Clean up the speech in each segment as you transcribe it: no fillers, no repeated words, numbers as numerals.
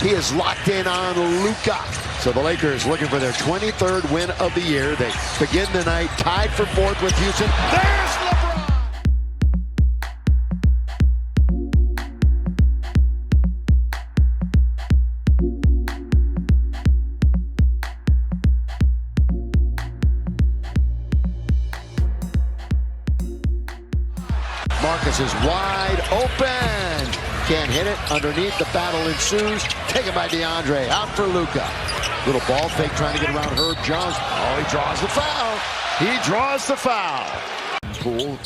He is locked in on Luka. So the Lakers looking for their 23rd win of the year. They begin the night tied for 4th with Houston. There's LeBron! Marcus is wide open. Can't hit it. Underneath, the battle ensues. Taken by DeAndre. Out for Luka. Little ball fake trying to get around Herb Jones. Oh, he draws the foul. He draws the foul. Cool.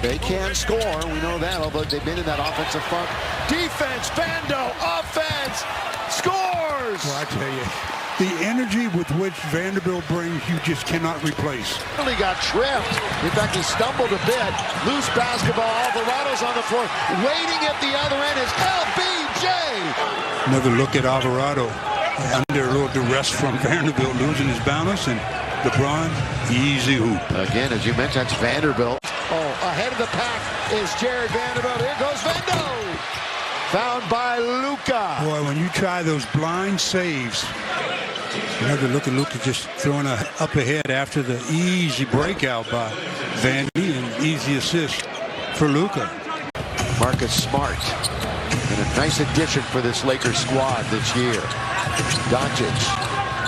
They can score. We know that, although they've been in that offensive funk. Defense, Vando, offense, scores! Well, I tell you, the energy with which Vanderbilt brings, you just cannot replace. He got tripped. In fact, he stumbled a bit. Loose basketball. Alvarado's on the floor. Waiting at the other end is LBJ. Another look at Alvarado. Under a little duress from Vanderbilt, losing his balance, and LeBron, easy hoop. Again, as you mentioned, that's Vanderbilt. Oh, ahead of the pack is Jared Vanderbilt. Here goes Vando. Found by Luka. Boy, when you try those blind saves, another look at Luka just throwing up ahead after the easy breakout by Vandy and easy assist for Luka. Marcus Smart, and a nice addition for this Lakers squad this year. Doncic.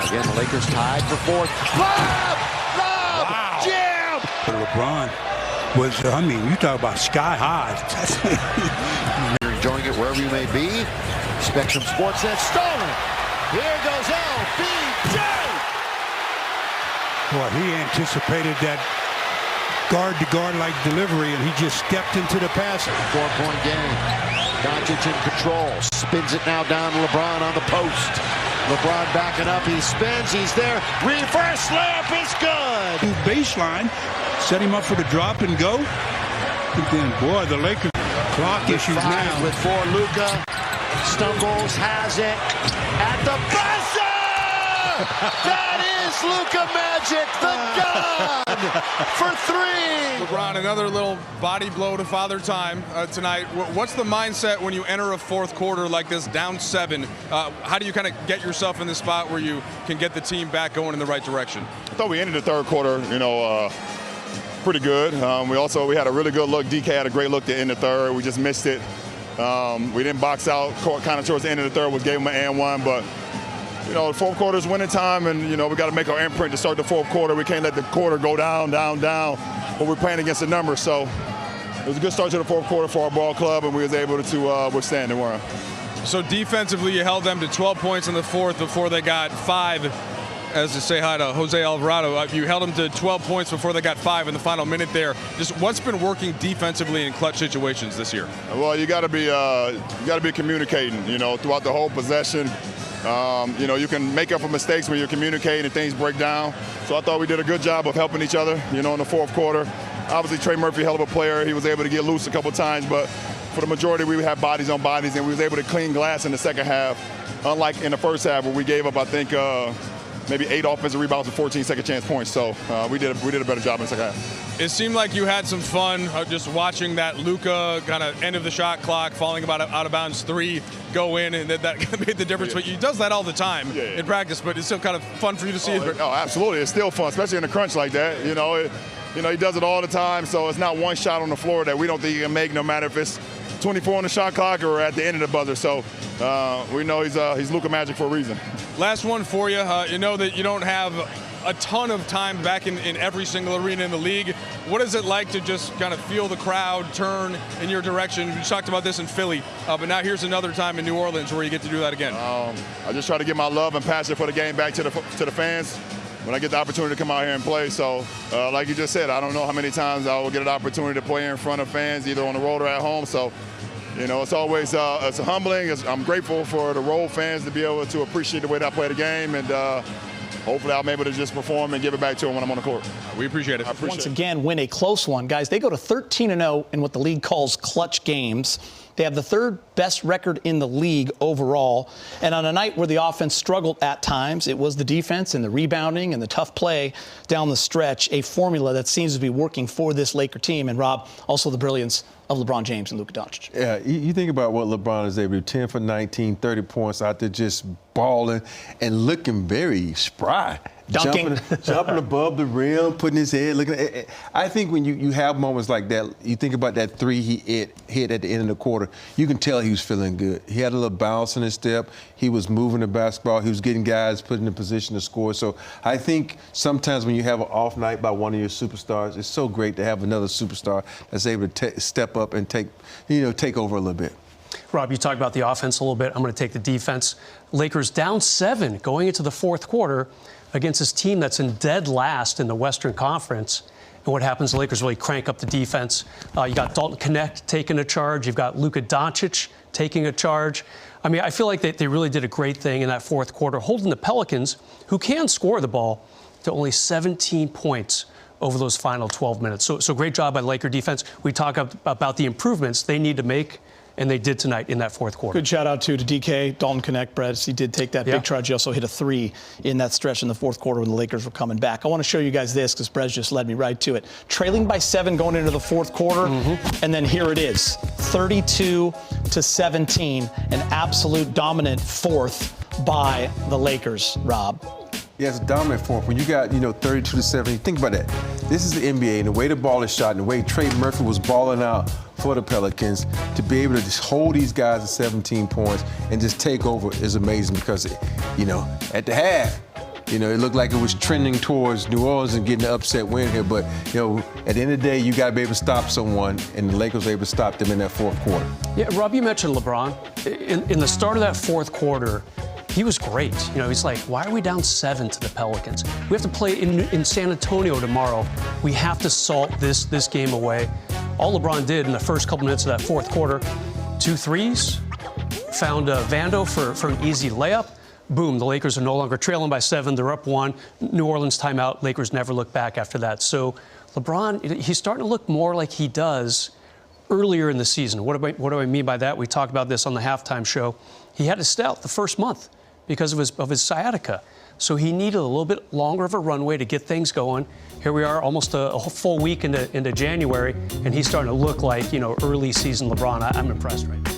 Again, the Lakers tied for 4th. Lob! Wow. Jam! LeBron was, I mean, you talk about sky high. You're enjoying it wherever you may be. Spectrum Sportsnet stolen. Here goes LBJ. Boy, he anticipated that guard-to-guard like delivery, and he just stepped into the pass. 4-point game. Doncic in control. Spins it now down to LeBron on the post. LeBron backing up. He spins. He's there. Reverse layup is good. Baseline. Set him up for the drop and go. And then, boy, the Lakers clock issues now. With 4, Luka stumbles, has it at the buzzer. That is Luka Magic, the gun for 3. LeBron, another little body blow to Father Time tonight. What's the mindset when you enter a 4th quarter like this, down 7? How do you kind of get yourself in the spot where you can get the team back going in the right direction? I thought we ended the 3rd quarter, pretty good. We had a really good look. DK had a great look to end the 3rd. We just missed it. We didn't box out kind of towards the end of the 3rd. We gave them an and 1, but the 4th quarter is winning time, and we got to make our imprint to start the 4th quarter. We can't let the quarter go down when we're playing against the numbers. So it was a good start to the 4th quarter for our ball club, and we was able to withstand the run. So defensively, you held them to 12 points in the 4th before they got 5. As to say hi to Jose Alvarado, you held them to 12 points before they got 5 in the final minute there. Just what's been working defensively in clutch situations this year? Well, you got to be communicating. Throughout the whole possession. You can make up for mistakes when you're communicating and things break down. So I thought we did a good job of helping each other. In the 4th quarter. Obviously, Trey Murphy, hell of a player. He was able to get loose a couple times, but for the majority, we had bodies on bodies, and we was able to clean glass in the 2nd half. Unlike in the 1st half, where we gave up, I think, maybe 8 offensive rebounds and 14 second chance points. So we did a better job in the 2nd half. It seemed like you had some fun just watching that Luka kind of end of the shot clock, falling about out of bounds 3 go in, and that made the difference. But he does that all the time in practice, but it's still kind of fun for you to see. Oh, absolutely. It's still fun, especially in a crunch like that. He does it all the time, so it's not one shot on the floor that we don't think he can make, no matter if it's 24 on the shot clock or at the end of the buzzer. So we know he's Luka Magic for a reason. Last one for you. You know that you don't have a ton of time back in every single arena in the league. What is it like to just kind of feel the crowd turn in your direction? We talked about this in Philly, but now here's another time in New Orleans where you get to do that again. I just try to get my love and passion for the game back to the fans when I get the opportunity to come out here and play. So, like you just said, I don't know how many times I will get an opportunity to play in front of fans, either on the road or at home. So, it's always it's humbling. I'm grateful for the road fans to be able to appreciate the way that I play the game, and hopefully I'm able to just perform and give it back to them when I'm on the court. We appreciate it. Once again, win a close one. Guys, they go to 13-0 in what the league calls clutch games. They have the third best record in the league overall. And on a night where the offense struggled at times, it was the defense and the rebounding and the tough play down the stretch, a formula that seems to be working for this Laker team. And, Rob, also the brilliance of LeBron James and Luka Doncic. Yeah, you think about what LeBron is able to do, 10 for 19, 30 points out there just balling and looking very spry. Dunking. Jumping above the rim, putting his head, looking at I think when you have moments like that, you think about that three he hit at the end of the quarter, you can tell he was feeling good. He had a little bounce in his step. He was moving the basketball. He was getting guys put in a position to score. So I think sometimes when you have an off night by one of your superstars, it's so great to have another superstar that's able to step up and take over a little bit. Rob, you talked about the offense a little bit. I'm going to take the defense. Lakers down 7 going into the fourth quarter against this team that's in dead last in the Western Conference. And what happens, the Lakers really crank up the defense. You got Dalton Connect taking a charge. You've got Luka Doncic taking a charge. I mean, I feel like they really did a great thing in that fourth quarter, holding the Pelicans, who can score the ball, to only 17 points over those final 12 minutes. So great job by Laker defense. We talk about the improvements they need to make, and they did tonight in that fourth quarter. Good shout out to DK, Dalton Connect, Brett. He did take that big charge. He also hit a 3 in that stretch in the fourth quarter when the Lakers were coming back. I want to show you guys this because Brett just led me right to it. Trailing by 7 going into the fourth quarter, and then here it is, 32-17, an absolute dominant fourth by the Lakers, Rob. Yeah, it's a dominant fourth. When you got, 32-7, think about that. This is the NBA, and the way the ball is shot, and the way Trey Murphy was balling out for the Pelicans, to be able to just hold these guys at 17 points and just take over is amazing because, at the half, it looked like it was trending towards New Orleans and getting the upset win here. But, at the end of the day, you got to be able to stop someone, and the Lakers were able to stop them in that fourth quarter. Yeah, Rob, you mentioned LeBron. In the start of that fourth quarter, he was great. He's like, why are we down 7 to the Pelicans? We have to play in San Antonio tomorrow. We have to salt this game away. All LeBron did in the first couple minutes of that fourth quarter, 2 threes, found Vando for an easy layup. Boom, the Lakers are no longer trailing by 7. They're up 1. New Orleans timeout. Lakers never look back after that. So LeBron, he's starting to look more like he does earlier in the season. What do I mean by that? We talked about this on the halftime show. He had to stay out the first month because of his sciatica. So he needed a little bit longer of a runway to get things going. Here we are, almost a full week into January, and he's starting to look like, early season LeBron. I'm impressed right now.